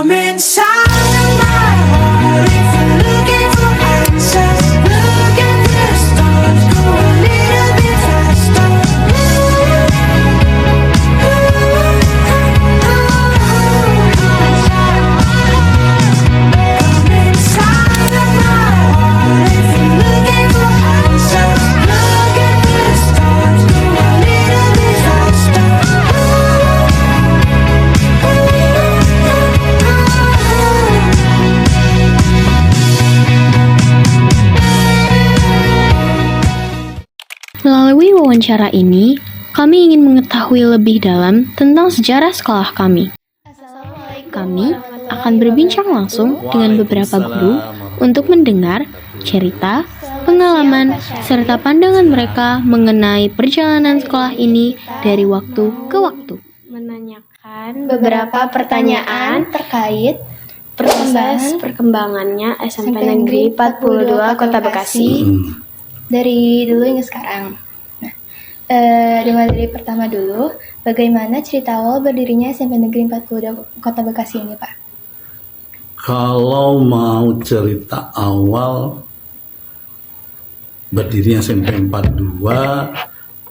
Come inside of my heart if you're looking for answers. Look at the stars, go a little bit faster. Come inside of my heart if you're looking for answers. Look at the stars, go a little bit faster. Melalui wawancara ini, kami ingin mengetahui lebih dalam tentang sejarah sekolah kami. Kami akan berbincang langsung dengan beberapa guru untuk mendengar cerita, pengalaman, serta pandangan mereka mengenai perjalanan sekolah ini dari waktu ke waktu. Menanyakan beberapa pertanyaan terkait proses perkembangannya SMP Negeri 42 Kota Bekasi dari dulu hingga sekarang. Nah, dimulai dari pertama dulu, bagaimana cerita awal berdirinya SMP Negeri 42 Kota Bekasi ini, Pak? Kalau mau cerita awal berdirinya SMP 42,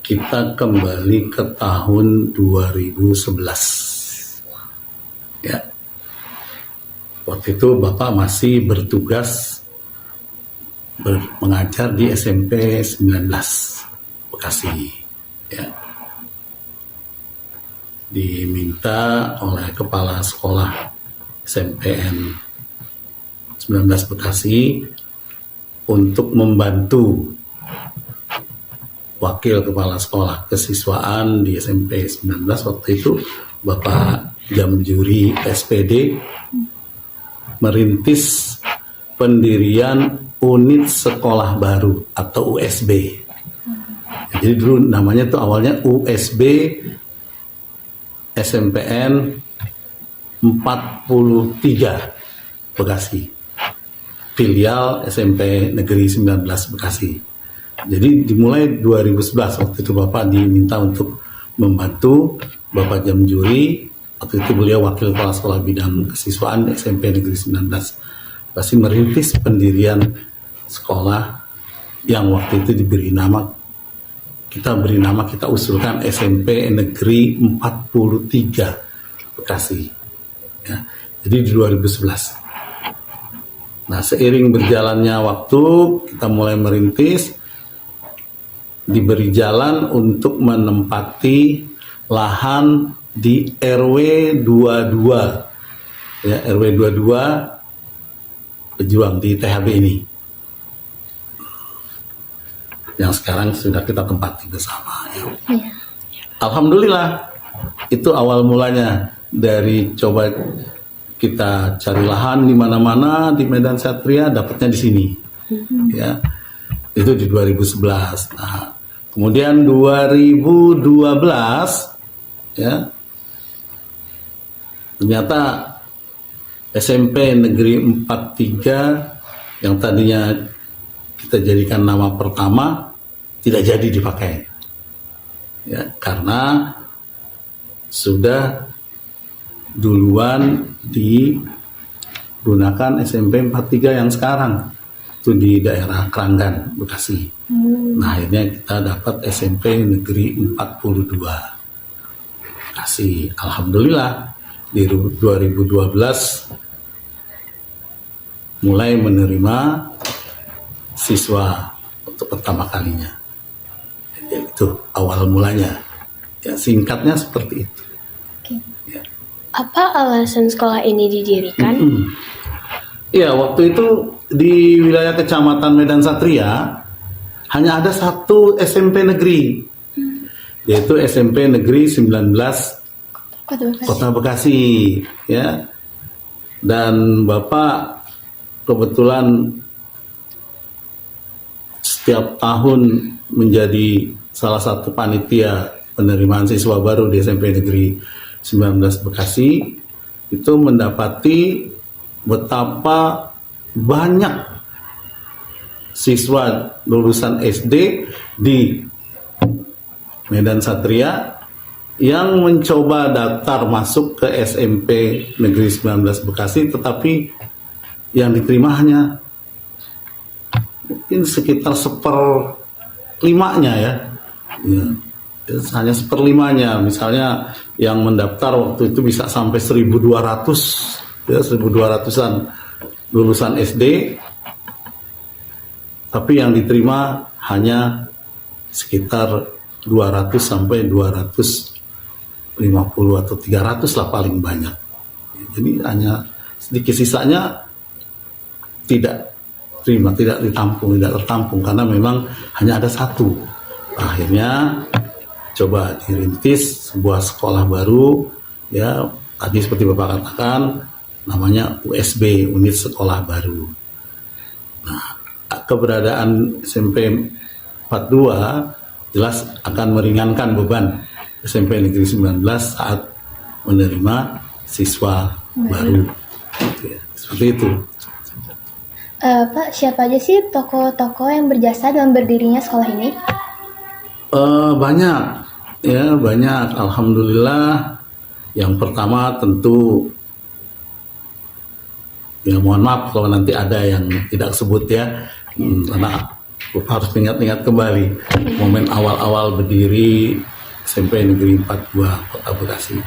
kita kembali ke tahun 2011. Ya. Waktu itu Bapak masih bertugas mengajar di SMP 19 Bekasi. Ya. Diminta oleh Kepala Sekolah SMPN 19 Bekasi untuk membantu Wakil Kepala Sekolah Kesiswaan di SMP 19 waktu itu, Bapak Jamjuri SPD, merintis pendirian unit sekolah baru atau USB. Jadi dulu namanya tuh awalnya USB SMPN 43 Bekasi, filial SMP Negeri 19 Bekasi. Jadi dimulai 2011, waktu itu Bapak diminta untuk membantu Bapak Jamjuri, waktu itu beliau Wakil Kepala Sekolah Bidang Kesiswaan SMP Negeri 19 Bekasi, merintis pendirian sekolah yang waktu itu kita usulkan SMP Negeri 43 Bekasi. Ya, jadi di 2011. Nah, seiring berjalannya waktu, kita mulai merintis, diberi jalan untuk menempati lahan di RW 22. Ya, RW 22 Pejuang di THB ini. Yang sekarang sudah kita tempati bersama. Ya. Alhamdulillah, itu awal mulanya dari coba kita cari lahan di mana-mana di Medan Satria, dapatnya di sini. Ya, itu di 2011. Nah, kemudian 2012, ya, ternyata SMP Negeri 43 yang tadinya kita jadikan nama pertama tidak jadi dipakai, ya, karena sudah duluan digunakan SMP 43 yang sekarang itu di daerah Keranggan, Bekasi. Nah, akhirnya kita dapat SMP Negeri 42 Bekasi. Alhamdulillah di 2012 mulai menerima siswa untuk pertama kalinya. Itu awal mulanya. Ya, singkatnya seperti itu. Ya. Apa alasan sekolah ini didirikan? Iya, waktu itu di wilayah Kecamatan Medan Satria hanya ada satu SMP negeri, yaitu SMP Negeri 19 Kota Bekasi. Ya. Dan Bapak kebetulan setiap tahun menjadi salah satu panitia penerimaan siswa baru di SMP Negeri 19 Bekasi, itu mendapati betapa banyak siswa lulusan SD di Medan Satria yang mencoba daftar masuk ke SMP Negeri 19 Bekasi, tetapi yang diterima hanya mungkin sekitar 1/5-nya ya. Hanya 1/5-nya. Misalnya yang mendaftar waktu itu bisa sampai 1.200 ya, 1.200-an lulusan SD, tapi yang diterima hanya sekitar 200 sampai 250 atau 300 lah paling banyak. Jadi hanya sedikit, sisanya tidak tertampung karena memang hanya ada satu. Akhirnya coba dirintis sebuah sekolah baru ya, tadi seperti Bapak katakan namanya USB, unit sekolah baru. Nah, keberadaan SMP 42 jelas akan meringankan beban SMP Negeri 19 saat menerima siswa baru. Gitu ya. Seperti itu. Pak, siapa aja sih tokoh-tokoh yang berjasa dalam berdirinya sekolah ini? Banyak, ya banyak. Alhamdulillah. Yang pertama tentu, ya mohon maaf kalau nanti ada yang tidak sebut ya, karena harus ingat-ingat kembali momen awal-awal berdiri SMP Negeri 42 Kota Bekasi.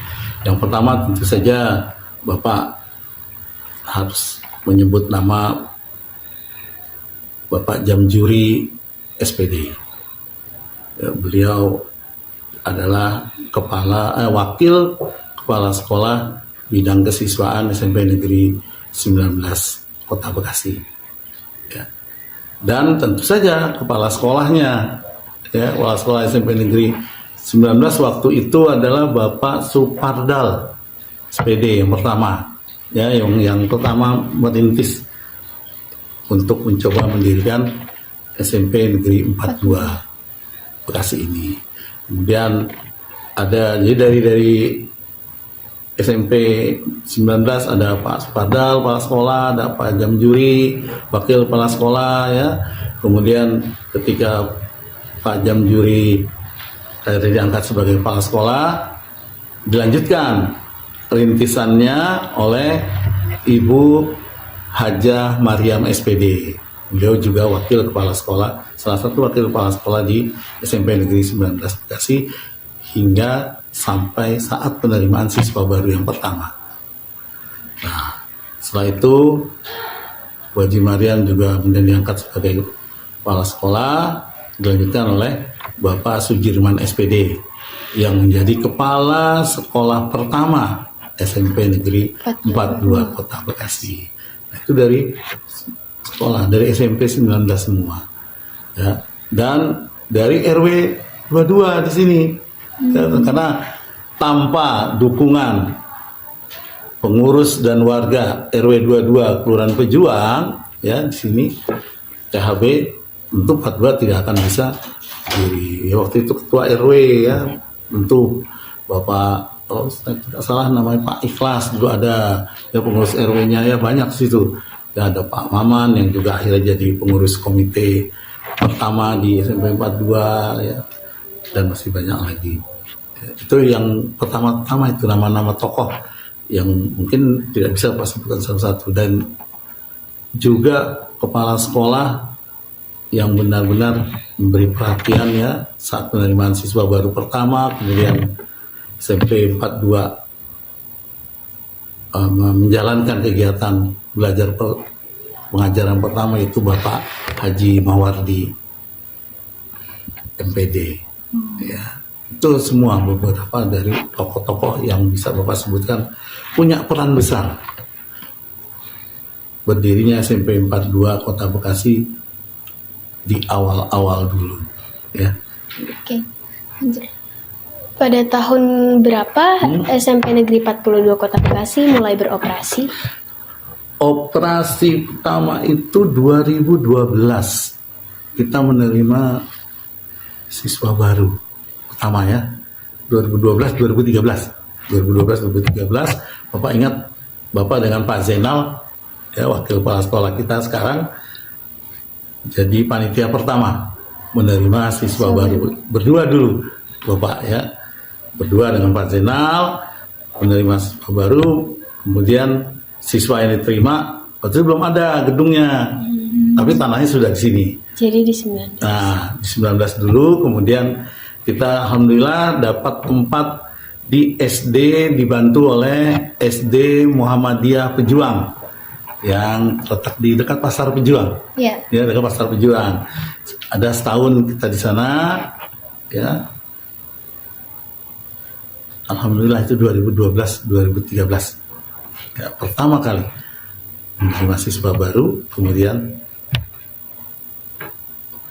Yang pertama tentu saja Bapak harus menyebut nama Bapak Jamjuri SPD. Ya, beliau adalah wakil kepala sekolah bidang kesiswaan SMP Negeri 19 Kota Bekasi. Ya. Dan tentu saja kepala sekolahnya, ya, kepala sekolah SMP Negeri 19 waktu itu adalah Bapak Supardal SPD yang pertama, ya, yang pertama merintis untuk mencoba mendirikan SMP Negeri 42 Bekasi ini. Kemudian ada, jadi dari SMP 19 ada Pak Supardal, kepala sekolah, ada Pak Jamjuri, wakil kepala sekolah ya. Kemudian ketika Pak Jamjuri diangkat sebagai kepala sekolah, dilanjutkan rintisannya oleh Ibu Hajah Mariam SPD. Beliau juga wakil kepala sekolah, salah satu wakil kepala sekolah di SMP Negeri 19 Bekasi hingga sampai saat penerimaan siswa baru yang pertama. Nah, setelah itu Bu Haji Mariam juga kemudian diangkat sebagai kepala sekolah, dilanjutkan oleh Bapak Sudirman SPD yang menjadi kepala sekolah pertama SMP Negeri 42 Kota Bekasi. Nah, itu dari sekolah, dari SMP 19 semua. Ya. Dan dari RW 22 di sini. Ya, karena tanpa dukungan pengurus dan warga RW 22 Kelurahan Pejuang ya di sini, THB untuk 42 tidak akan bisa diri. Ya, waktu itu ketua RW ya, tentu Bapak, kalau tidak salah namanya Pak Ikhlas juga ada, ya pengurus RW-nya ya banyak di situ. Ya, ada Pak Maman yang juga akhirnya jadi pengurus komite pertama di SMP 42 ya, dan masih banyak lagi. Ya, itu yang pertama-tama, itu nama-nama tokoh yang mungkin tidak bisa Pak sebutkan satu-satu, dan juga kepala sekolah yang benar-benar memberi perhatian ya saat penerimaan siswa baru pertama, kemudian SMP 42 menjalankan kegiatan belajar pengajaran pertama itu Bapak Haji Mawardi MPD. Ya, itu semua beberapa dari tokoh-tokoh yang bisa Bapak sebutkan punya peran besar berdirinya SMP 42 Kota Bekasi di awal-awal dulu. Ya. Oke, lanjut. Pada tahun berapa SMP Negeri 42 Kota Bekasi mulai beroperasi? Operasi pertama itu 2012. Kita menerima siswa baru pertama ya. 2012-2013. Bapak ingat, Bapak dengan Pak Zainal ya, wakil kepala sekolah kita sekarang, jadi panitia pertama menerima siswa baru. Berdua dulu Bapak ya. berdua dengan Pak Zainal, menerima siswa baru, kemudian siswa yang diterima, waktu itu belum ada gedungnya, tapi tanahnya sudah di sini. Jadi di 19. Nah, di 19 dulu, kemudian kita alhamdulillah dapat tempat di SD dibantu oleh SD Muhammadiyah Pejuang yang terletak di dekat Pasar Pejuang. Iya. Ya, dekat Pasar Pejuang. Ada setahun kita di sana, ya. Alhamdulillah itu 2012-2013. Ya, pertama kali menerima siswa baru, kemudian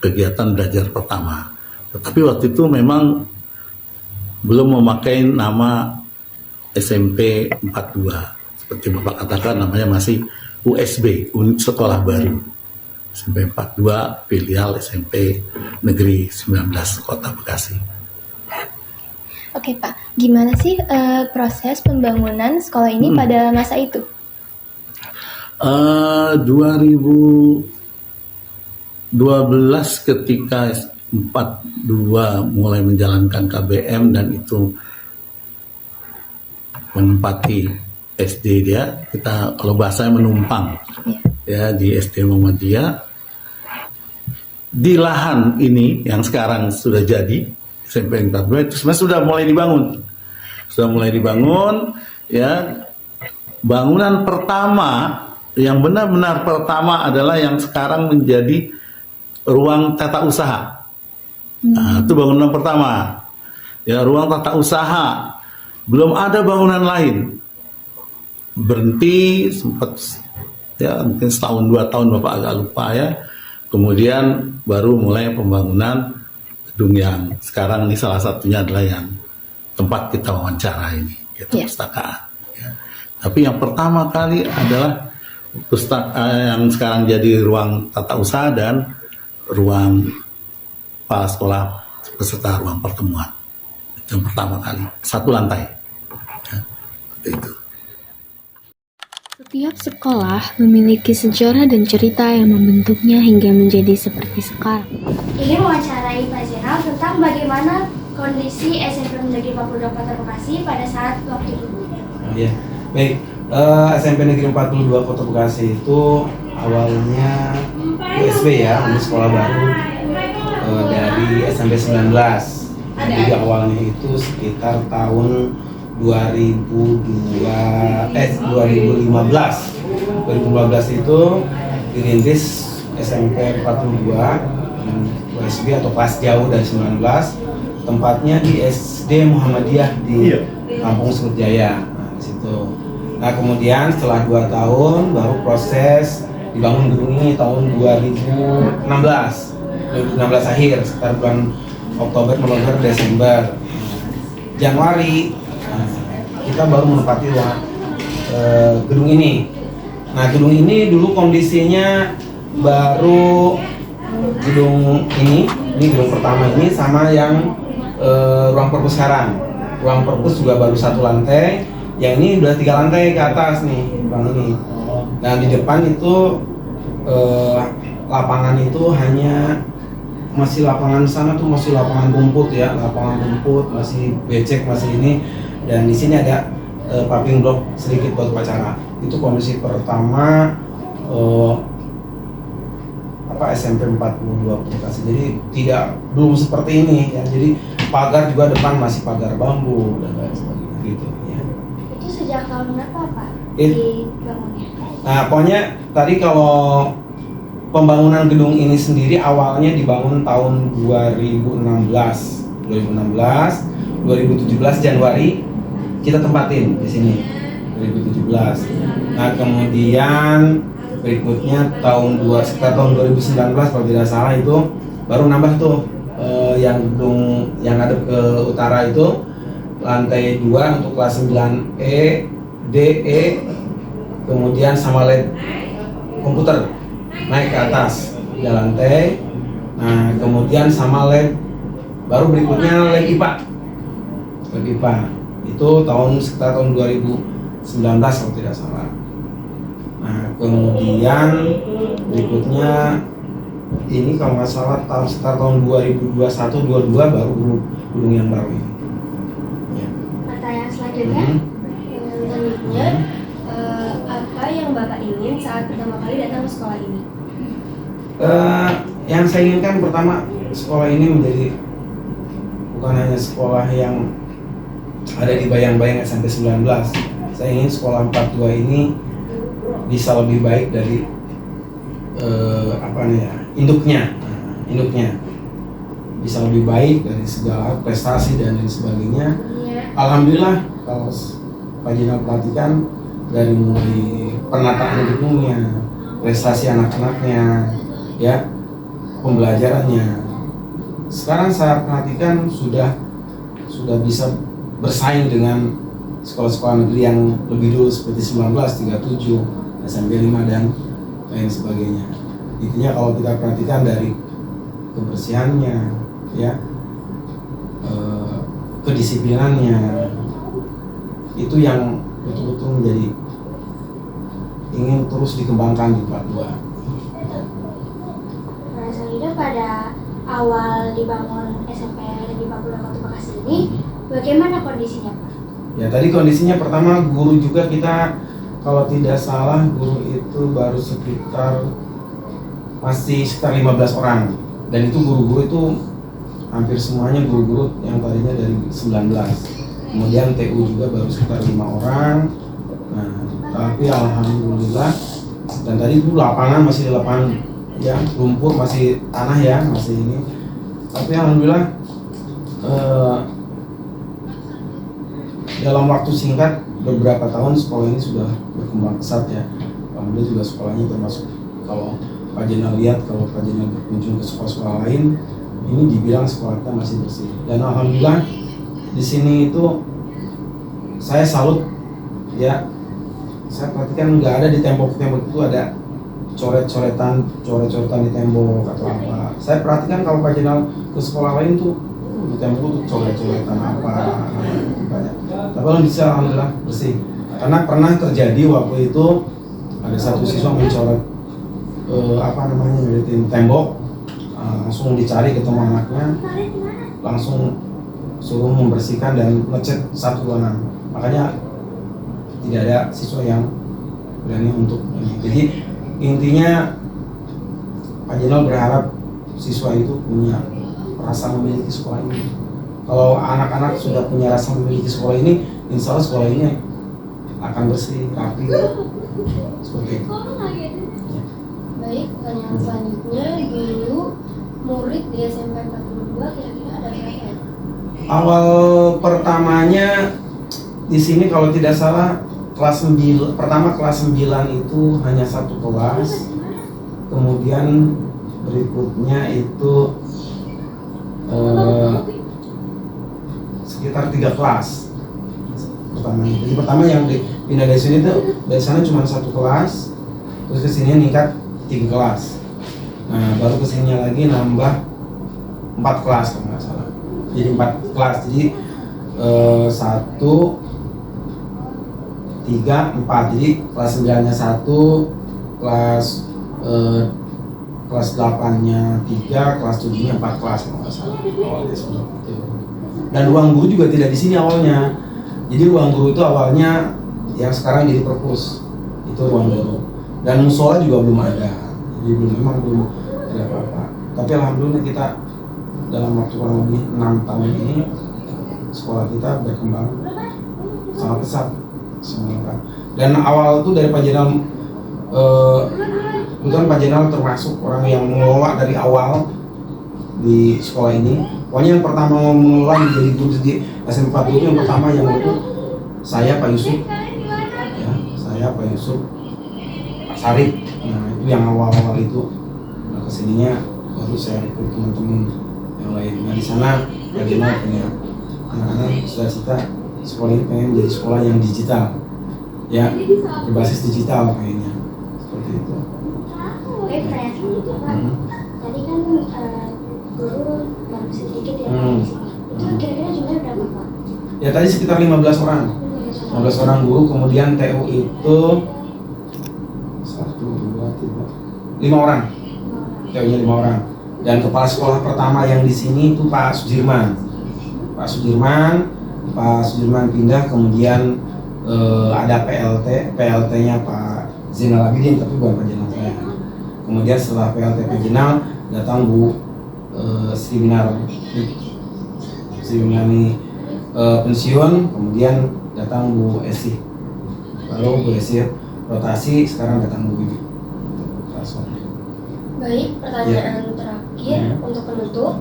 kegiatan belajar pertama. Tetapi waktu itu memang belum memakai nama SMP 42. Seperti Bapak katakan, namanya masih USB, Unit Sekolah Baru. SMP 42, filial SMP Negeri 19 Kota Bekasi. Oke Pak, gimana sih proses pembangunan sekolah ini pada masa itu? 2012 ketika 42 mulai menjalankan KBM dan itu menempati SD dia, kita kalau bahasanya menumpang ya di SD Muhammadiyah. Di lahan ini yang sekarang sudah jadi SMP 42 itu sebenarnya sudah mulai dibangun ya. Bangunan pertama yang benar-benar pertama adalah yang sekarang menjadi ruang tata usaha. Nah, itu bangunan pertama. Ya, ruang tata usaha. Belum ada bangunan lain. Berhenti sempat ya mungkin setahun 2 tahun Bapak agak lupa ya. Kemudian baru mulai pembangunan gedung yang sekarang ini salah satunya adalah yang tempat kita wawancara ini, yaitu perpustakaan. Ya. Tapi yang pertama kali adalah yang sekarang jadi ruang tata usaha dan ruang kepala sekolah beserta ruang pertemuan. Itu yang pertama kali, 1 lantai. Ya, seperti itu. Setiap sekolah memiliki sejarah dan cerita yang membentuknya hingga menjadi seperti sekarang. Ini mewawancarai Pak Zainal tentang bagaimana kondisi SMP Negeri 42 Kota Bekasi pada saat waktu itu. Iya, baik. SMP Negeri 42 Kota Bekasi itu awalnya USB ya, Unit Sekolah Baru dari SMP 19. Jadi awalnya itu sekitar tahun 2015 itu dirintis SMP 42 USB atau kelas jauh dari 19, tempatnya di SD Muhammadiyah di Kampung Sukjaya. Nah, di situ. Nah, kemudian setelah 2 tahun baru proses dibangun gedung ini tahun 2016 akhir, sekitar bulan Oktober, November, Desember, Januari kita baru menempati gedung ini. Nah, gedung ini dulu kondisinya baru gedung ini gedung pertama ini sama yang ruang perpus sekarang. Ruang perpus juga baru 1 lantai, yang ini udah 3 lantai ke atas nih, bang ini. Nah, di depan itu lapangan itu hanya masih lapangan sana tuh masih lapangan rumput ya, lapangan rumput masih becek masih ini. Dan di sini ada paving block sedikit buat upacara. Itu kondisi pertama SMP 42 Bekasi. Jadi belum seperti ini ya. Jadi pagar juga depan masih pagar bambu dan lain sebagainya gitu ya. Itu sejak tahun berapa Pak dibangunnya? Nah, pokoknya tadi kalau pembangunan gedung ini sendiri awalnya dibangun tahun 2017 Januari kita tempatin di sini 2017. Nah, kemudian berikutnya sekitar tahun 2019 kalau tidak salah itu baru nambah tuh yang gedung yang ada ke utara itu lantai 2 untuk kelas 9E, DE, kemudian sama lab komputer naik ke atas 3 lantai. Nah, kemudian sama lab baru berikutnya lab IPA. Itu sekitar tahun 2019 kalau tidak salah. Nah, kemudian berikutnya ini kalau nggak salah sekitar tahun 2021-22 baru gedung yang baru ini. Ya. pertanyaan selanjutnya. Selanjutnya, apa yang Bapak ingin saat pertama kali datang ke sekolah ini? Yang saya inginkan pertama, sekolah ini menjadi bukan hanya sekolah yang ada di bayang-bayang SMP 19. Saya ingin sekolah 42 ini bisa lebih baik dari induknya bisa lebih baik dari segala prestasi dan lain sebagainya. Alhamdulillah kalau Pak Jenal perhatikan dari mulai penataan gedungnya, prestasi anak-anaknya, ya, pembelajarannya. Sekarang saya perhatikan sudah bisa bersaing dengan sekolah-sekolah negeri yang lebih dulu seperti 1937, SMP 5 dan lain sebagainya. Intinya kalau kita perhatikan dari kebersihannya, ya, kedisiplinannya, itu yang betul-betul menjadi ingin terus dikembangkan di 42. Selanjutnya pada awal dibangun SMP Negeri 42 Kota Bekasi ini, bagaimana kondisinya Pak? Ya tadi kondisinya pertama guru juga kita kalau tidak salah guru itu baru masih sekitar 15 orang, dan itu guru-guru itu hampir semuanya guru-guru yang tadinya dari 19. Kemudian TU juga baru sekitar 5 orang. Nah, tapi alhamdulillah, dan tadi itu lapangan masih lapangan ya, lumpur masih tanah ya, masih ini. Tapi alhamdulillah dalam waktu singkat beberapa tahun sekolah ini sudah berkembang pesat ya. Alhamdulillah juga sekolahnya termasuk, kalau Pak Jenal lihat, kalau Pak Jenal berkunjung ke sekolah-sekolah lain, ini dibilang sekolah kita masih bersih. Dan alhamdulillah di sini itu saya salut ya. Saya perhatikan nggak ada di tembok-tembok itu ada coret-coretan di tembok atau apa. Saya perhatikan kalau Pak Jenal ke sekolah lain tuh di tembok itu coret-coretan apa banyak. Tapi alhamdulillah bersih. Karena pernah terjadi waktu itu ada satu siswa mencoret ngeliatin tembok, langsung dicari ketemu anaknya, langsung suruh membersihkan dan ngecat satu ruangan. Makanya tidak ada siswa yang berani untuk ini. Jadi intinya Pak Jenal berharap siswa itu punya rasa memiliki sekolah ini. Kalau anak-anak sudah punya rasa memiliki sekolah ini, insya Allah sekolah ini akan bersih, rapi, seperti itu. Baik, pertanyaan selanjutnya, dulu murid di SMP 42 kira-kira ada berapa ya? Awal pertamanya di sini kalau tidak salah kelas 9 itu hanya satu kelas. Kemudian berikutnya itu sekitar 3 kelas pertamanya. Jadi pertama yang pindah dari sini tuh dari sana cuma satu kelas, terus ke sini meningkat 3 kelas. Nah baru kesininya lagi nambah 4 kelas kalau nggak salah. Jadi 4 kelas. Jadi 1, 3, 4. Jadi kelas 9-nya 1, kelas 8-nya 3, kelas 7-nya 4 kelas kalau nggak salah. Awalnya seperti itu. Dan ruang guru juga tidak di sini awalnya. Jadi ruang guru itu awalnya yang sekarang jadi perpus. Itu ruang guru. Dan musola juga belum ada. Jadi belum ada apa-apa. Tapi alhamdulillah kita dalam waktu kurang lebih 6 tahun ini sekolah kita berkembang sangat pesat. Dan awal itu dari Pak Jenal, kebetulan Pak Jenal termasuk orang yang mengelola dari awal di sekolah ini. Pokoknya yang pertama mengelola menjadi guru di SMP 42 yang pertama yang itu saya Pak Yusuf, ya, saya Pak Yusuf, Pak Sarip. Nah itu yang awal-awal itu. Nah kesininya baru saya rekrut teman-teman yang lain. Nah di sana Pak Jenal punya anak-anak cita-cita sekolah ini pengen jadi sekolah yang digital, ya, berbasis digital kayaknya, seperti itu. Oke, pertanyaan selanjutnya Pak. Tadi kan guru baru sedikit ya di sini. Itu kira-kira jumlahnya berapa Pak? Ya tadi sekitar 15 orang. 15 orang guru, kemudian TU itu 5 orang. TU-nya 5 orang. Dan kepala sekolah pertama yang di sini itu Pak Sudirman. Pak Sudirman, Pak Sudirman pindah, kemudian ada PLT-nya Pak Zainal Abidin, tapi bukan Pak Zainal saya. Kemudian setelah PLT Pak Zainal datang Bu Sri Minani pensiun, kemudian datang Bu Esi, lalu Bu Esi rotasi, sekarang datang Bu Wiwi. Baik, pertanyaan terakhir untuk penutup.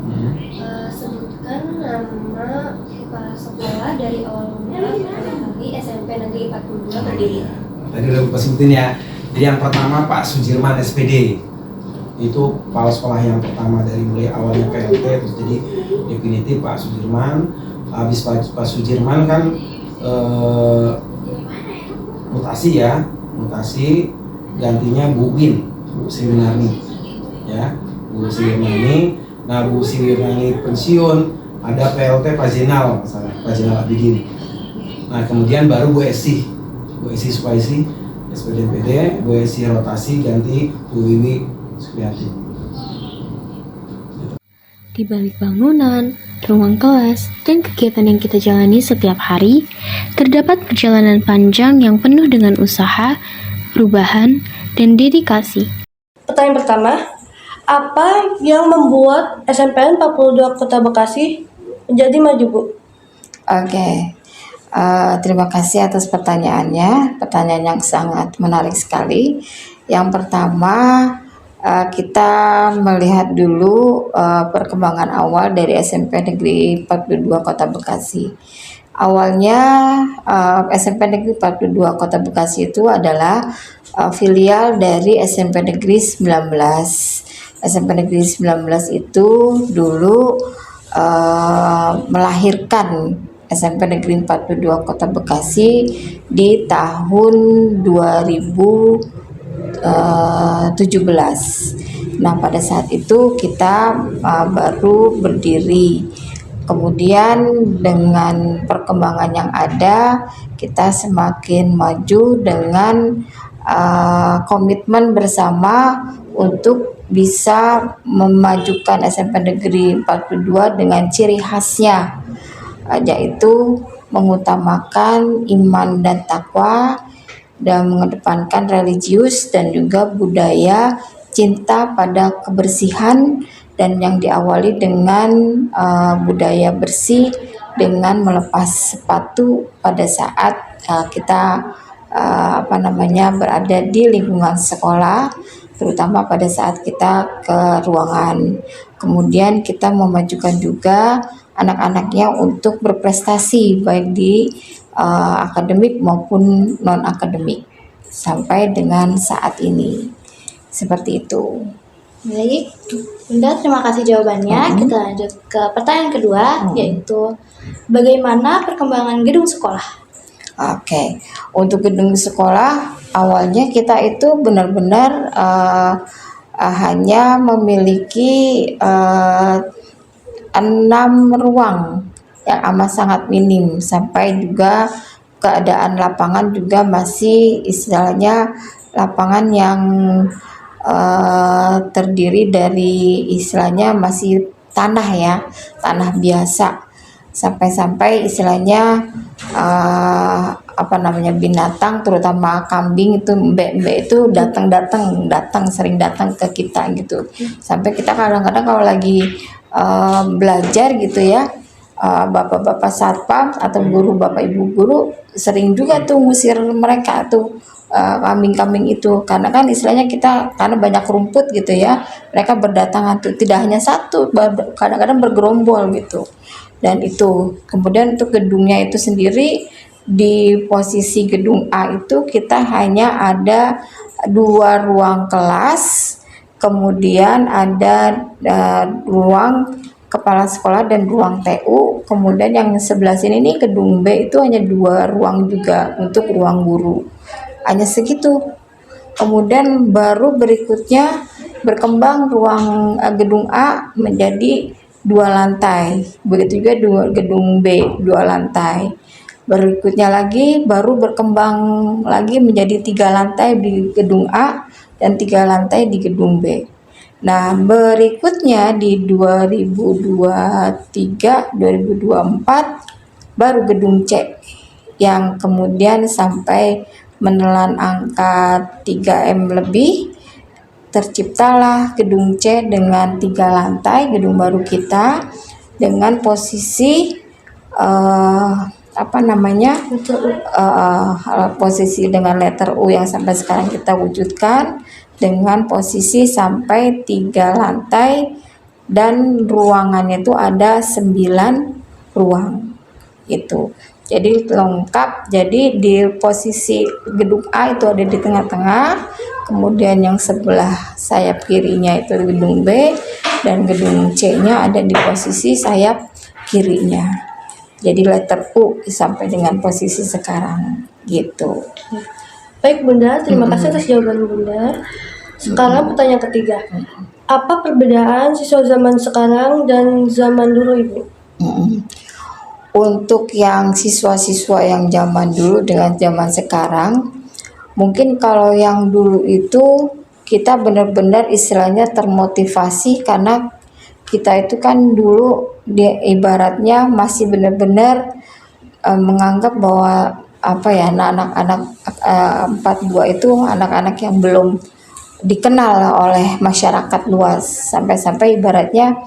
Sebutkan nama kepala sekolah dari awal mula pertama kali SMP Negeri 42 berdiri. Tadi udah gue sebutin ya. Jadi yang pertama Pak Sudirman SPD, itu kepala sekolah yang pertama dari mulai awalnya PLT terus jadi definitif Pak Sudirman. Habis Pak Sudirman kan mutasi gantinya Bu Sri Minani ya, Bu Sri Minani. Nah, Bu Sri Minani pensiun, ada PLT Pak Zainal Abidin. Nah, kemudian baru Bu Esi Supaisi SPD, Bu Esi rotasi ganti Bu Wiwi Supriyati. Di balik bangunan, ruang kelas, dan kegiatan yang kita jalani setiap hari, terdapat perjalanan panjang yang penuh dengan usaha, perubahan, dan dedikasi. Pertanyaan pertama, apa yang membuat SMPN 42 Kota Bekasi menjadi maju, Bu? Oke, terima kasih atas pertanyaannya. Pertanyaan yang sangat menarik sekali. Yang pertama, kita melihat dulu perkembangan awal dari SMP Negeri 42 Kota Bekasi. Awalnya SMP Negeri 42 Kota Bekasi itu adalah filial dari SMP Negeri 19. SMP Negeri 19 itu dulu melahirkan SMP Negeri 42 Kota Bekasi di tahun 2017. Nah, pada saat itu kita baru berdiri. Kemudian dengan perkembangan yang ada, kita semakin maju dengan komitmen bersama untuk bisa memajukan SMP Negeri 42 dengan ciri khasnya, yaitu mengutamakan iman dan takwa dan mengedepankan religius dan juga budaya cinta pada kebersihan, dan yang diawali dengan budaya bersih dengan melepas sepatu pada saat kita berada di lingkungan sekolah, terutama pada saat kita ke ruangan. Kemudian kita memajukan juga anak-anaknya untuk berprestasi baik di akademik maupun non akademik sampai dengan saat ini. Seperti itu. Baik, Bunda, terima kasih jawabannya. Kita lanjut ke pertanyaan kedua, yaitu bagaimana perkembangan gedung sekolah? Oke, untuk gedung sekolah awalnya kita itu benar-benar hanya memiliki 6 ruang yang amat sangat minim, sampai juga keadaan lapangan juga masih istilahnya lapangan yang terdiri dari istilahnya masih tanah ya, tanah biasa. Sampai-sampai istilahnya binatang terutama kambing itu mbek itu sering datang ke kita gitu. Sampai kita kadang-kadang kalau lagi belajar gitu ya, bapak-bapak satpam atau guru, bapak ibu guru sering juga tuh ngusir mereka tuh kambing-kambing itu, karena kan istilahnya kita karena banyak rumput gitu ya, mereka berdatangan tuh tidak hanya satu, kadang-kadang bergerombol gitu. Dan itu kemudian untuk gedungnya itu sendiri, di posisi gedung A itu kita hanya ada 2 ruang kelas, kemudian ada ruang kepala sekolah dan ruang TU. Kemudian yang sebelah sini nih gedung B itu hanya 2 ruang juga untuk ruang guru, hanya segitu. Kemudian baru berikutnya berkembang ruang gedung A menjadi 2 lantai, begitu juga gedung B 2 lantai. Berikutnya lagi baru berkembang lagi menjadi 3 lantai di gedung A dan 3 lantai di gedung B. Nah, berikutnya di 2023-2024 baru gedung C yang kemudian sampai menelan angka 3M lebih. Terciptalah gedung C dengan 3 lantai, gedung baru kita dengan posisi posisi dengan letter U yang sampai sekarang kita wujudkan, dengan posisi sampai 3 lantai dan ruangannya itu ada 9 ruang itu. Jadi lengkap. Jadi di posisi gedung A itu ada di tengah-tengah, kemudian yang sebelah sayap kirinya itu gedung B, dan gedung C-nya ada di posisi sayap kirinya. Jadi letter U sampai dengan posisi sekarang gitu. Baik Bunda, terima kasih atas jawaban Bunda. Sekarang pertanyaan ketiga. Apa perbedaan siswa zaman sekarang dan zaman dulu Ibu? Untuk yang siswa-siswa yang zaman dulu dengan zaman sekarang, mungkin kalau yang dulu itu kita benar-benar istilahnya termotivasi karena kita itu kan dulu ibaratnya masih benar-benar menganggap bahwa anak-anak 42 itu anak-anak yang belum dikenal oleh masyarakat luas, sampai-sampai ibaratnya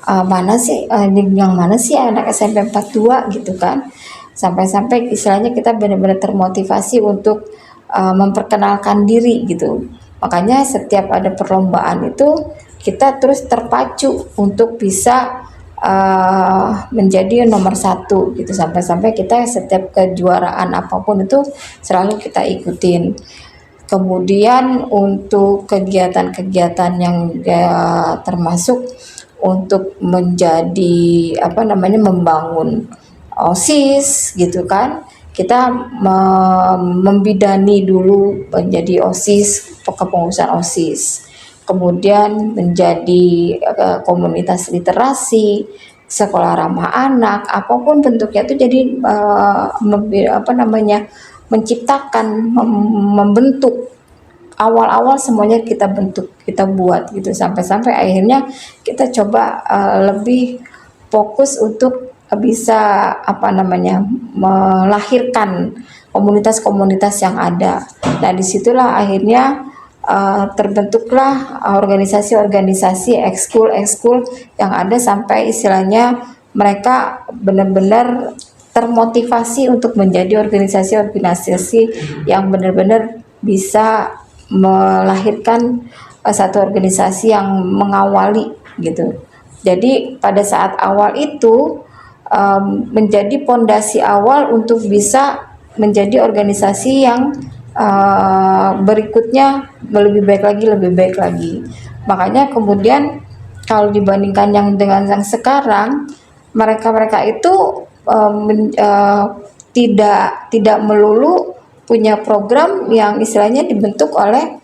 yang mana sih anak SMP 42 gitu kan, sampai-sampai istilahnya kita benar-benar termotivasi untuk memperkenalkan diri gitu. Makanya setiap ada perlombaan itu kita terus terpacu untuk bisa menjadi nomor 1 gitu, sampai-sampai kita setiap kejuaraan apapun itu selalu kita ikutin. Kemudian untuk kegiatan-kegiatan yang termasuk untuk menjadi membangun OSIS gitu kan, kita membidani dulu menjadi OSIS, kepengurusan OSIS, kemudian menjadi komunitas literasi, sekolah ramah anak, apapun bentuknya itu. Jadi menciptakan, membentuk. Awal-awal semuanya kita bentuk, kita buat gitu, sampai-sampai akhirnya kita coba lebih fokus untuk bisa melahirkan komunitas-komunitas yang ada. Nah disitulah akhirnya terbentuklah organisasi-organisasi ekskul yang ada, sampai istilahnya mereka benar-benar termotivasi untuk menjadi organisasi-organisasi yang benar-benar bisa melahirkan satu organisasi yang mengawali gitu. Jadi pada saat awal itu menjadi pondasi awal untuk bisa menjadi organisasi yang berikutnya lebih baik lagi. Makanya kemudian kalau dibandingkan yang dengan yang sekarang, mereka itu tidak melulu punya program yang istilahnya dibentuk oleh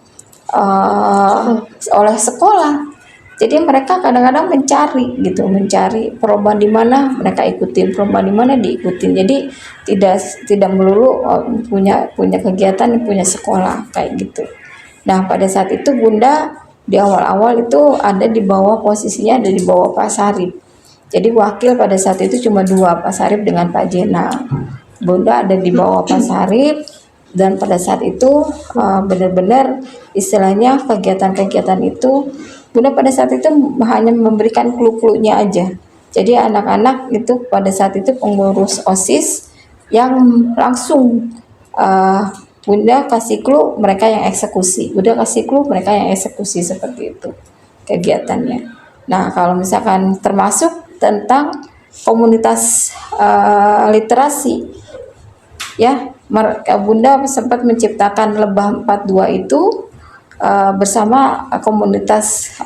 sekolah. Jadi mereka kadang-kadang mencari perlombaan di mana mereka ikutin, perlombaan di mana diikutin. Jadi tidak melulu punya kegiatan, punya sekolah kayak gitu. Nah pada saat itu Bunda di awal-awal itu ada di bawah, posisinya ada di bawah Pak Sarip. Jadi wakil pada saat itu cuma 2, Pak Sarip dengan Pak Jenal. Bunda ada di bawah Pak Sarip. Dan pada saat itu benar-benar istilahnya kegiatan-kegiatan itu Bunda pada saat itu hanya memberikan clue-cluenya aja. Jadi anak-anak itu pada saat itu pengurus OSIS yang langsung Bunda kasih clue, mereka yang eksekusi. Bunda kasih clue, mereka yang eksekusi, seperti itu kegiatannya. Nah kalau misalkan termasuk tentang komunitas literasi, ya Bunda sempat menciptakan Lebah 42 itu bersama komunitas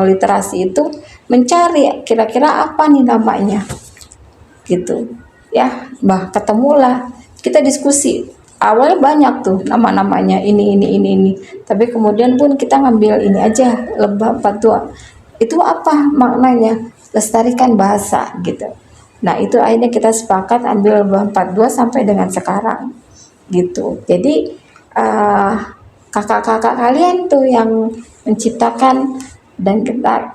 literasi itu, mencari kira-kira apa nih namanya gitu ya. Ketemulah, kita diskusi. Awalnya banyak tuh nama-namanya, ini, tapi kemudian pun kita ngambil ini aja, Lebah 42 itu apa maknanya, lestarikan bahasa gitu. Nah itu akhirnya kita sepakat ambil Lebah 42 sampai dengan sekarang gitu. Jadi kakak-kakak kalian tuh yang menciptakan, dan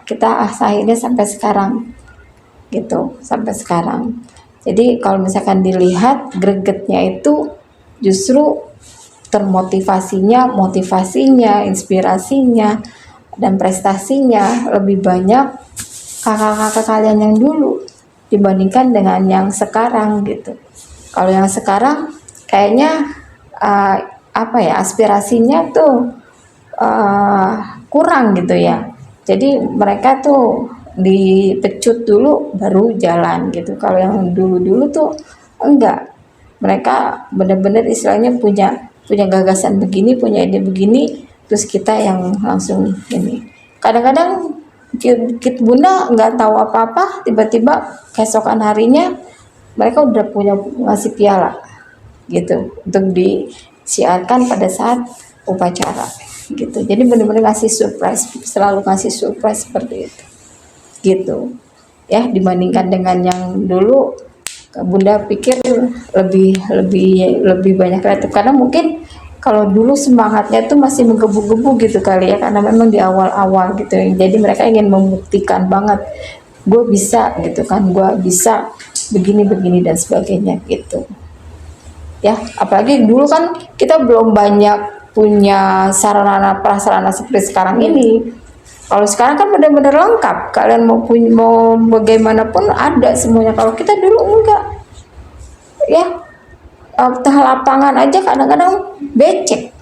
kita akhirnya sampai sekarang gitu sampai sekarang. Jadi kalau misalkan dilihat gregetnya itu justru motivasinya, inspirasinya, dan prestasinya lebih banyak kakak-kakak kalian yang dulu dibandingkan dengan yang sekarang gitu. Kalau yang sekarang kayaknya aspirasinya tuh kurang gitu ya. Jadi mereka tuh dipecut dulu baru jalan gitu. Kalau yang dulu-dulu tuh enggak. Mereka benar-benar istilahnya punya gagasan begini, punya ide begini, terus kita yang langsung ini. Kadang-kadang kita bunda nggak tahu apa-apa, tiba-tiba keesokan harinya mereka udah punya ngasih piala gitu untuk disiarkan pada saat upacara gitu. Jadi benar-benar ngasih surprise, selalu ngasih surprise seperti itu gitu ya, dibandingkan dengan yang dulu. Bunda pikir lebih banyak kreatif karena mungkin kalau dulu semangatnya tuh masih menggebu-gebu gitu kali ya, karena memang di awal-awal gitu. Jadi mereka ingin membuktikan banget, gue bisa gitu kan, gue bisa begini dan sebagainya gitu ya. Apalagi dulu kan kita belum banyak punya sarana prasarana seperti sekarang ini. Kalau sekarang kan benar-benar lengkap, kalian mau bagaimanapun ada semuanya. Kalau kita dulu enggak ya, lapangan aja kadang-kadang becek,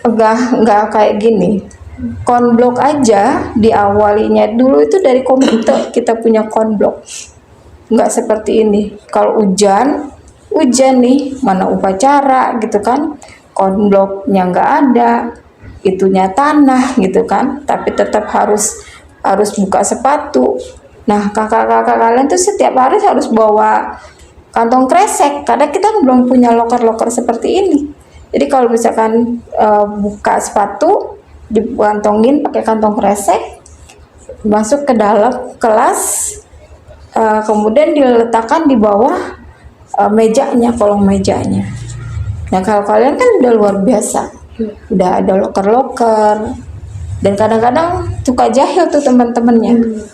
enggak kayak gini. Konblok aja diawalinya dulu itu dari komputer, kita punya konblok, enggak seperti ini. Kalau hujan nih, mana upacara gitu kan, konbloknya enggak ada, itunya tanah gitu kan, tapi tetap harus buka sepatu. Nah, kakak-kakak kalian tuh setiap hari harus bawa kantong kresek karena kita belum punya loker-loker seperti ini. Jadi kalau misalkan buka sepatu dikantongin pakai kantong kresek, masuk ke dalam kelas, kemudian diletakkan di bawah mejanya, kolong mejanya. Nah, kalau kalian kan udah luar biasa, udah ada loker-loker, dan kadang-kadang suka jahil tuh teman-temannya,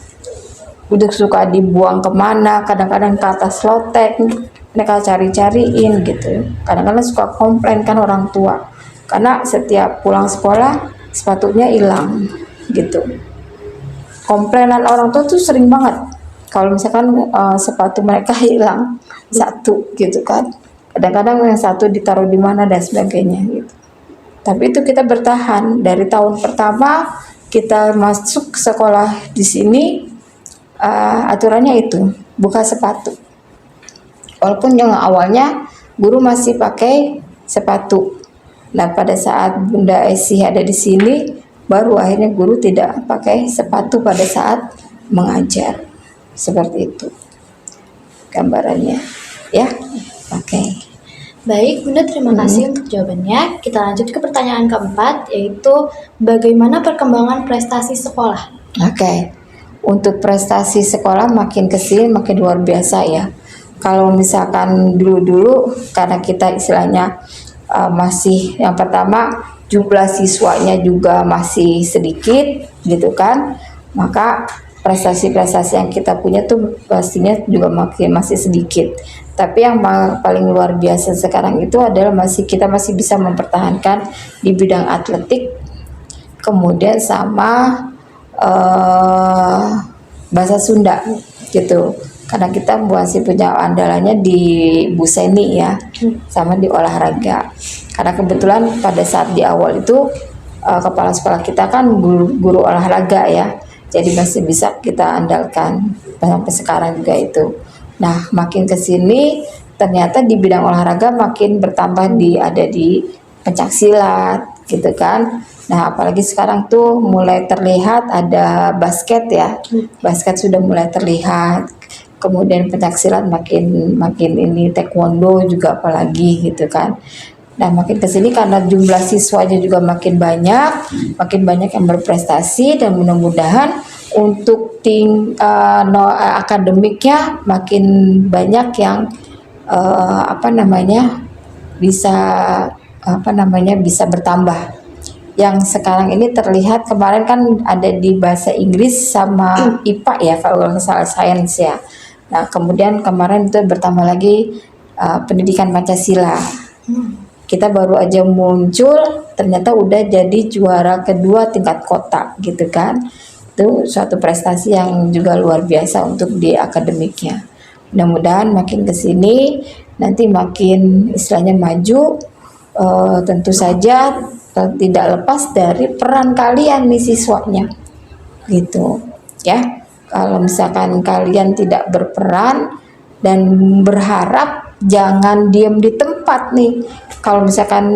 udah suka dibuang kemana, kadang-kadang ke atas lotek, mereka cari-cariin gitu. Kadang-kadang suka komplain kan orang tua, karena setiap pulang sekolah sepatunya hilang gitu. Komplainan orang tua tuh sering banget kalau misalkan sepatu mereka hilang satu gitu kan. Kadang-kadang yang satu ditaruh di mana dan sebagainya gitu. Tapi itu kita bertahan dari tahun pertama kita masuk sekolah di sini, aturannya itu buka sepatu. Walaupun yang awalnya guru masih pakai sepatu. Nah, pada saat Bunda Esi ada di sini, baru akhirnya guru tidak pakai sepatu pada saat mengajar. Seperti itu gambarannya ya. Oke. Baik, Bunda, terima kasih untuk jawabannya. Kita lanjut ke pertanyaan keempat, yaitu bagaimana perkembangan prestasi sekolah? Oke. Untuk prestasi sekolah makin kesini makin luar biasa ya. Kalau misalkan dulu-dulu karena kita istilahnya masih, yang pertama jumlah siswanya juga masih sedikit gitu kan, maka prestasi-prestasi yang kita punya tuh pastinya juga masih sedikit. Tapi yang paling luar biasa sekarang itu adalah kita masih bisa mempertahankan di bidang atletik, kemudian sama bahasa Sunda gitu. Karena kita masih punya andalannya di Bu Seni ya, sama di olahraga. Karena kebetulan pada saat di awal itu kepala sekolah kita kan guru olahraga ya, jadi masih bisa kita andalkan sampai sekarang juga itu. Nah, makin kesini ternyata di bidang olahraga makin bertambah ada di pencaksilat gitu kan. Nah, apalagi sekarang tuh mulai terlihat ada basket ya, basket sudah mulai terlihat. Kemudian pencaksilat makin ini, taekwondo juga apalagi gitu kan. Nah, makin kesini karena jumlah siswanya juga makin banyak yang berprestasi, dan mudah-mudahan untuk akademiknya makin banyak yang bisa bertambah yang sekarang ini terlihat. Kemarin kan ada di bahasa Inggris sama IPA ya, kalau nggak salah sains ya. Nah kemudian kemarin itu bertambah lagi pendidikan Pancasila. Kita baru aja muncul, ternyata udah jadi juara kedua tingkat kota gitu kan. Itu suatu prestasi yang juga luar biasa untuk di akademiknya. Mudah-mudahan makin kesini nanti makin istilahnya maju. Tentu saja tidak lepas dari peran kalian nih siswanya gitu ya. Kalau misalkan kalian tidak berperan dan berharap, jangan diem di tempat nih. Kalau misalkan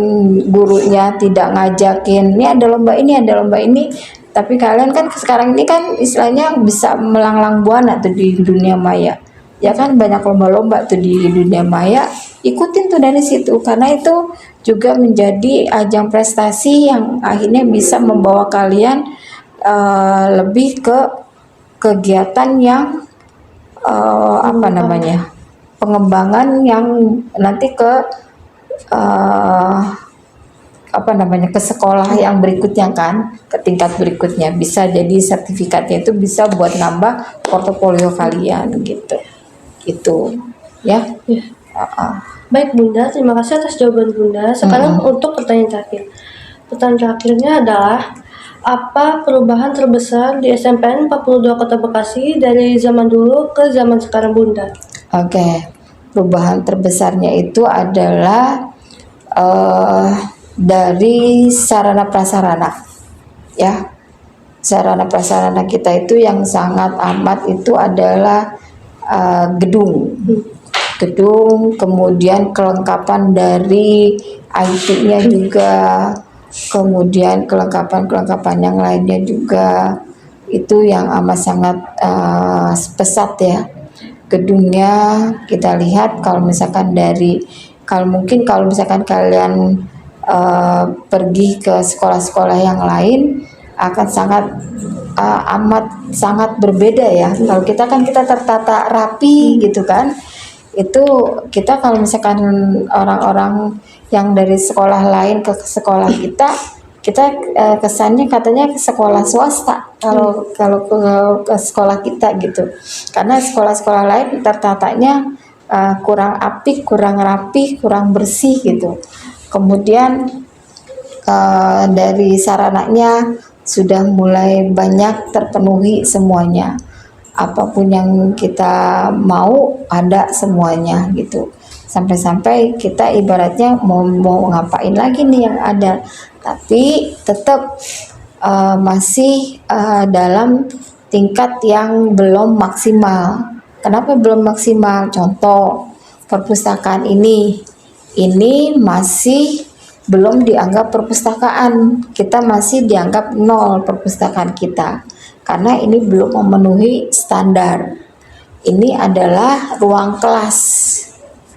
gurunya tidak ngajakin, ini ada lomba ini, ada lomba ini, tapi kalian kan sekarang ini kan istilahnya bisa melanglang buana tuh di dunia maya. Ya kan banyak lomba-lomba tuh di dunia maya, ikutin tuh dari situ, karena itu juga menjadi ajang prestasi yang akhirnya bisa membawa kalian lebih ke kegiatan yang pengembangan yang nanti ke ke sekolah yang berikutnya kan, ke tingkat berikutnya, bisa jadi sertifikatnya itu bisa buat nambah portofolio kalian gitu ya. Baik Bunda, terima kasih atas jawaban Bunda. Sekarang untuk pertanyaan terakhir. Pertanyaan terakhirnya adalah, apa perubahan terbesar di SMPN 42 Kota Bekasi dari zaman dulu ke zaman sekarang Bunda? Oke, perubahan terbesarnya itu adalah dari sarana prasarana ya. Sarana prasarana kita itu yang sangat amat itu adalah gedung, kemudian kelengkapan dari IT-nya juga, kemudian kelengkapan yang lainnya juga, itu yang amat sangat pesat ya. Gedungnya kita lihat, kalau misalkan kalau misalkan kalian pergi ke sekolah-sekolah yang lain, akan sangat berbeda ya. Kalau kita tertata rapi gitu kan. Itu kita kalau misalkan orang-orang yang dari sekolah lain ke sekolah kita kesannya katanya ke sekolah swasta kalau ke sekolah kita gitu. Karena sekolah-sekolah lain tertatanya kurang apik, kurang rapi, kurang bersih gitu. Kemudian dari sarananya sudah mulai banyak terpenuhi semuanya. Apapun yang kita mau ada semuanya gitu. Sampai-sampai kita ibaratnya mau ngapain lagi nih yang ada, tapi tetap masih dalam tingkat yang belum maksimal. Kenapa belum maksimal? Contoh, perpustakaan ini masih belum dianggap perpustakaan. Kita masih dianggap nol perpustakaan kita, karena ini belum memenuhi standar. Ini adalah ruang kelas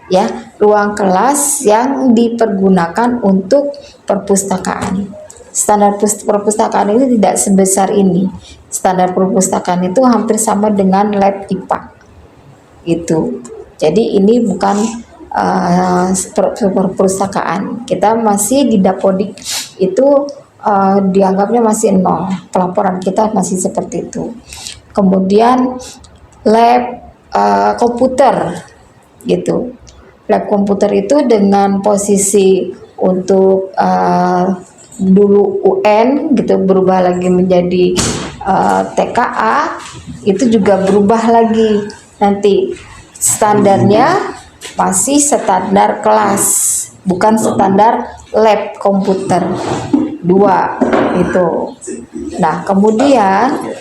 ya, ruang kelas yang dipergunakan untuk perpustakaan. Standar perpustakaan ini tidak sebesar ini. Standar perpustakaan itu hampir sama dengan lab IPA gitu. Jadi ini bukan perpustakaan. Kita masih di Dapodik itu dianggapnya masih nol. Pelaporan kita masih seperti itu. Kemudian lab komputer gitu. Lab komputer itu dengan posisi untuk dulu UN gitu, berubah lagi menjadi TKA, itu juga berubah lagi. Nanti standarnya masih standar kelas, bukan standar lab komputer 2 itu. Nah kemudian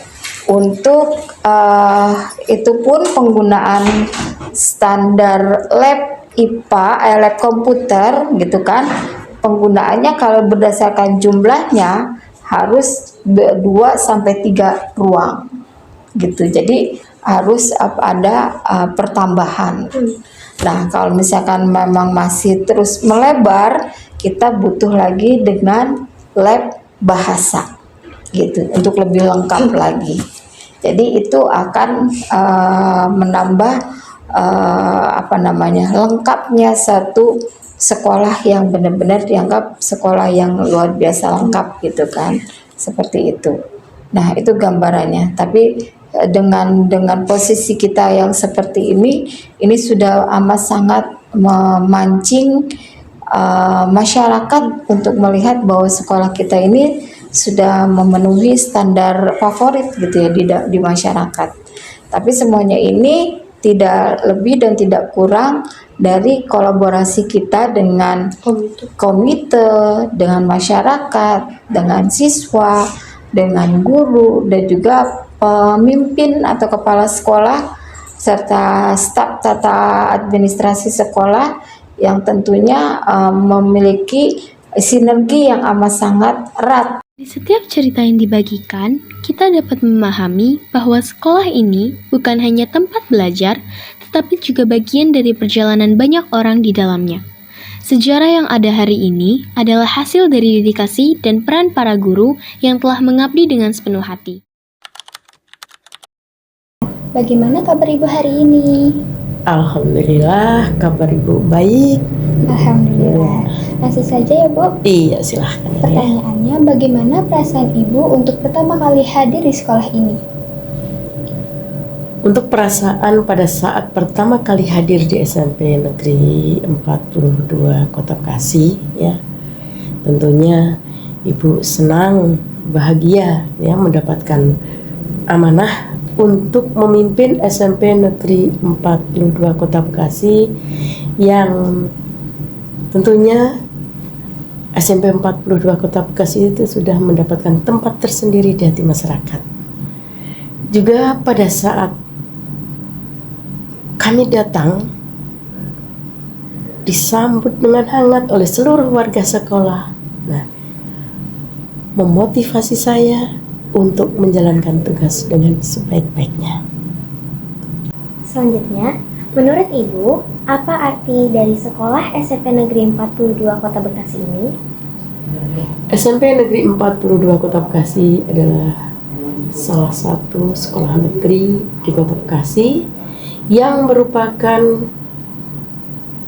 untuk itu pun penggunaan standar lab IPA, lab komputer gitu kan, penggunaannya kalau berdasarkan jumlahnya harus 2-3 ruang gitu. Jadi harus ada pertambahan. Nah kalau misalkan memang masih terus melebar, kita butuh lagi dengan lab bahasa gitu untuk lebih lengkap lagi. Jadi itu akan menambah lengkapnya satu sekolah yang benar-benar dianggap sekolah yang luar biasa lengkap gitu kan, seperti itu. Nah itu gambarannya. Tapi dengan posisi kita yang seperti ini sudah amat sangat memancing masyarakat untuk melihat bahwa sekolah kita ini sudah memenuhi standar favorit gitu ya di masyarakat. Tapi semuanya ini tidak lebih dan tidak kurang dari kolaborasi kita dengan komite, dengan masyarakat, dengan siswa, dengan guru, dan juga pemimpin atau kepala sekolah serta staf tata administrasi sekolah yang tentunya memiliki sinergi yang amat sangat erat. Di setiap cerita yang dibagikan, kita dapat memahami bahwa sekolah ini bukan hanya tempat belajar, tetapi juga bagian dari perjalanan banyak orang di dalamnya. Sejarah yang ada hari ini adalah hasil dari dedikasi dan peran para guru yang telah mengabdi dengan sepenuh hati. Bagaimana kabar Ibu hari ini? Alhamdulillah, kabar Ibu baik. Alhamdulillah. Langsung saja ya Bu. Iya, silahkan. Ya. Pertanyaannya, bagaimana perasaan Ibu untuk pertama kali hadir di sekolah ini? Untuk perasaan pada saat pertama kali hadir di SMP Negeri 42 Kota Bekasi, ya, tentunya Ibu senang, bahagia, ya, mendapatkan amanah untuk memimpin SMP Negeri 42 Kota Bekasi yang tentunya SMP 42 Kota Bekasi itu sudah mendapatkan tempat tersendiri di hati masyarakat. Juga pada saat kami datang disambut dengan hangat oleh seluruh warga sekolah. Nah, memotivasi saya untuk menjalankan tugas dengan sebaik-baiknya. Selanjutnya, menurut Ibu, apa arti dari sekolah SMP Negeri 42 Kota Bekasi ini? SMP Negeri 42 Kota Bekasi adalah salah satu sekolah negeri di Kota Bekasi yang merupakan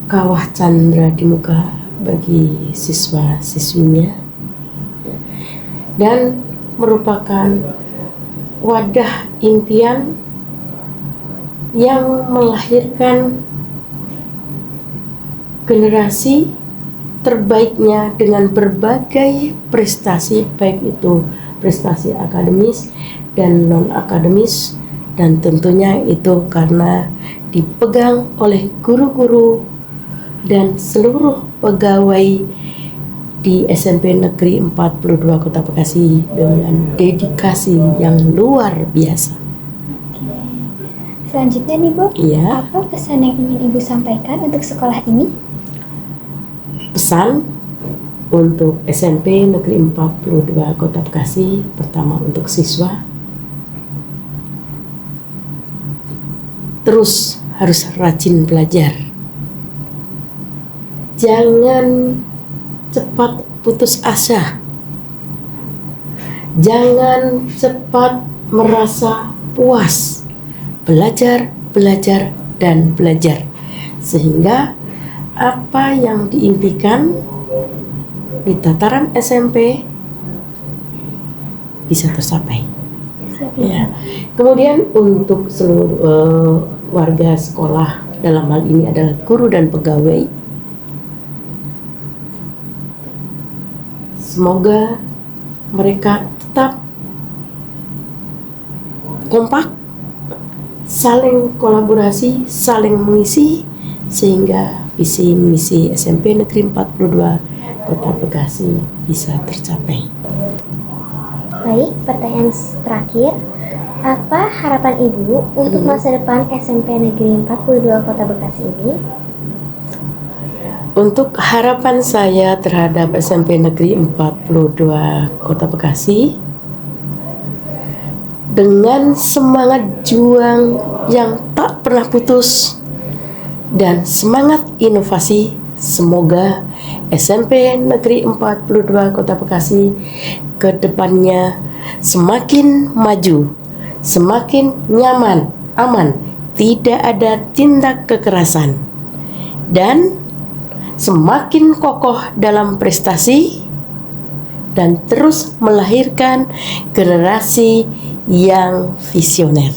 kawah candra di muka bagi siswa-siswinya dan merupakan wadah impian yang melahirkan generasi terbaiknya dengan berbagai prestasi, baik itu prestasi akademis dan non-akademis, dan tentunya itu karena dipegang oleh guru-guru dan seluruh pegawai di SMP Negeri 42 Kota Bekasi dengan dedikasi yang luar biasa. Selanjutnya nih Bu, Iya. apa pesan yang ingin Ibu sampaikan untuk sekolah ini? Pesan untuk SMP Negeri 42 Kota Bekasi, pertama untuk siswa, terus harus rajin belajar. Jangan cepat putus asa. Jangan cepat merasa puas. Belajar, belajar, dan belajar. Sehingga apa yang diimpikan di tataran SMP bisa tercapai. Ya. Kemudian untuk seluruh warga sekolah, dalam hal ini adalah guru dan pegawai, semoga mereka tetap kompak, saling kolaborasi, saling mengisi, sehingga visi misi SMP Negeri 42 Kota Bekasi bisa tercapai. Baik, pertanyaan terakhir. Apa harapan Ibu untuk masa depan SMP Negeri 42 Kota Bekasi ini? Untuk harapan saya terhadap SMP Negeri 42 Kota Bekasi, dengan semangat juang yang tak pernah putus dan semangat inovasi, semoga SMP Negeri 42 Kota Bekasi ke depannya semakin maju, semakin nyaman, aman, tidak ada tindak kekerasan, dan semakin kokoh dalam prestasi dan terus melahirkan generasi yang visioner.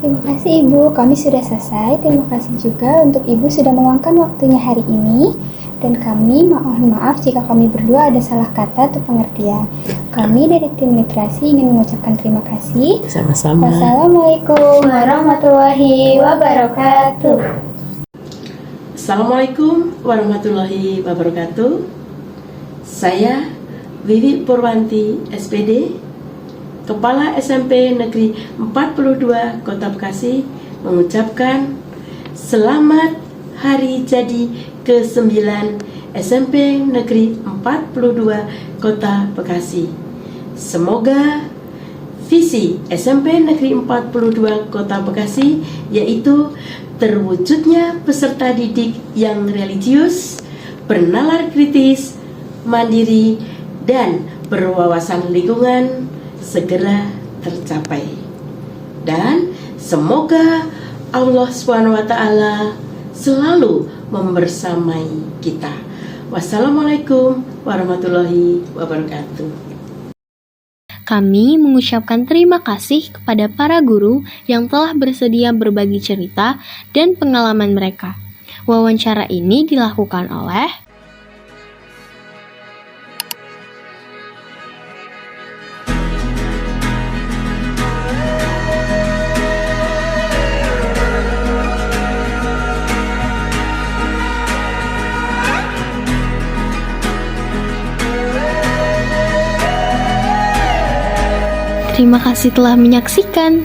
Terima kasih Ibu, kami sudah selesai. Terima kasih juga untuk Ibu sudah meluangkan waktunya hari ini. Dan kami mohon maaf jika kami berdua ada salah kata atau pengertian. Kami dari tim literasi ingin mengucapkan terima kasih. Sama-sama. Wassalamualaikum warahmatullahi wabarakatuh. Assalamualaikum warahmatullahi wabarakatuh. Saya Vivi Purwanti, SPD, Kepala SMP Negeri 42 Kota Bekasi, mengucapkan selamat hari jadi ke-9 SMP Negeri 42 Kota Bekasi. Semoga visi SMP Negeri 42 Kota Bekasi, yaitu terwujudnya peserta didik yang religius, bernalar kritis, mandiri, dan berwawasan lingkungan segera tercapai. Dan semoga Allah SWT selalu membersamai kita. Wassalamualaikum warahmatullahi wabarakatuh. Kami mengucapkan terima kasih kepada para guru yang telah bersedia berbagi cerita dan pengalaman mereka. Wawancara ini dilakukan oleh Terima kasih telah menyaksikan.